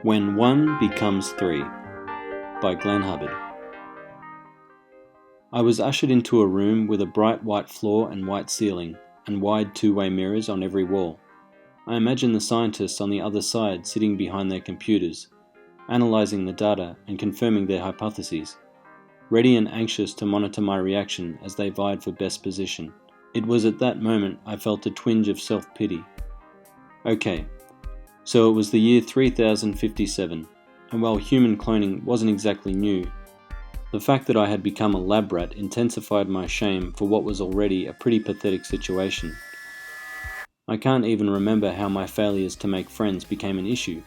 When One Becomes Three by Glenn Hubbard. I was ushered into a room with a bright white floor and white ceiling, and wide two-way mirrors on every wall. I imagined the scientists on the other side sitting behind their computers, analysing the data and confirming their hypotheses, ready and anxious to monitor my reaction as they vied for best position. It was at that moment I felt a twinge of self-pity. Okay, so it was the year 3057, and while human cloning wasn't exactly new, the fact that I had become a lab rat intensified my shame for what was already a pretty pathetic situation. I can't even remember how my failures to make friends became an issue,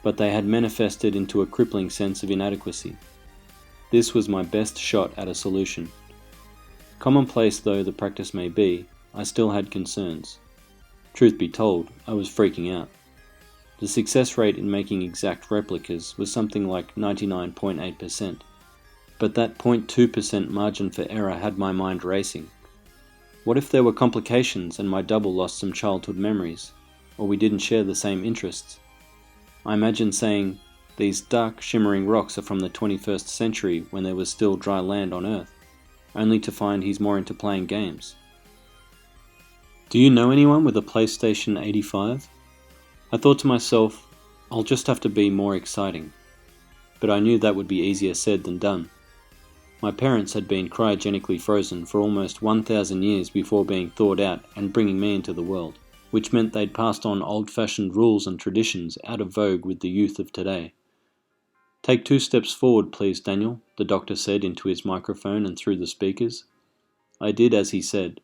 but they had manifested into a crippling sense of inadequacy. This was my best shot at a solution. Commonplace though the practice may be, I still had concerns. Truth be told, I was freaking out. The success rate in making exact replicas was something like 99.8%, but that 0.2% margin for error had my mind racing. What if there were complications and my double lost some childhood memories, or we didn't share the same interests? I imagined saying, "These dark, shimmering rocks are from the 21st century when there was still dry land on Earth," only to find he's more into playing games. Do you know anyone with a PlayStation 85? I thought to myself, I'll just have to be more exciting. But I knew that would be easier said than done. My parents had been cryogenically frozen for almost 1,000 years before being thawed out and bringing me into the world, which meant they'd passed on old-fashioned rules and traditions out of vogue with the youth of today. "Take 2 steps forward, please, Daniel," the doctor said into his microphone and through the speakers. I did as he said.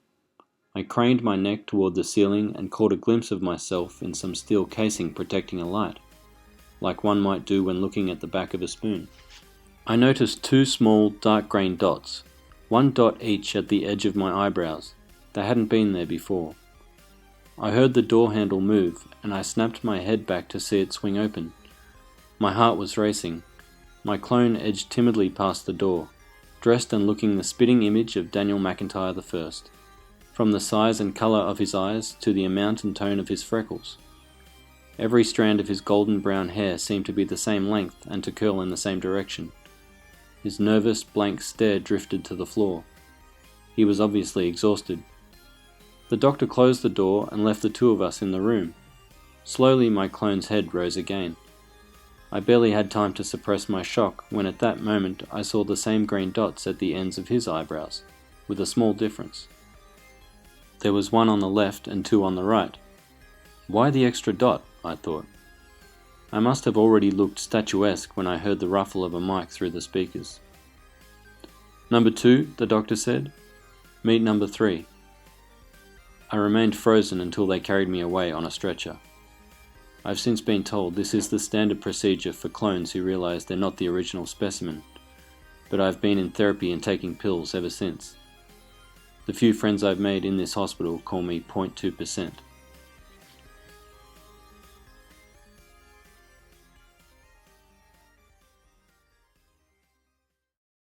I craned my neck toward the ceiling and caught a glimpse of myself in some steel casing protecting a light, like one might do when looking at the back of a spoon. I noticed 2 small, dark green dots, 1 dot each at the edge of my eyebrows. They hadn't been there before. I heard the door handle move, and I snapped my head back to see it swing open. My heart was racing. My clone edged timidly past the door, dressed and looking the spitting image of Daniel McIntyre I. From the size and colour of his eyes to the amount and tone of his freckles. Every strand of his golden brown hair seemed to be the same length and to curl in the same direction. His nervous, blank stare drifted to the floor. He was obviously exhausted. The doctor closed the door and left the 2 of us in the room. Slowly my clone's head rose again. I barely had time to suppress my shock when at that moment I saw the same green dots at the ends of his eyebrows, with a small difference. There was 1 on the left and 2 on the right. Why the extra dot? I thought. I must have already looked statuesque when I heard the ruffle of a mic through the speakers. "Number 2, the doctor said. "Meet number 3. I remained frozen until they carried me away on a stretcher. I've since been told this is the standard procedure for clones who realize they're not the original specimen, but I've been in therapy and taking pills ever since. The few friends I've made in this hospital call me 0.2%.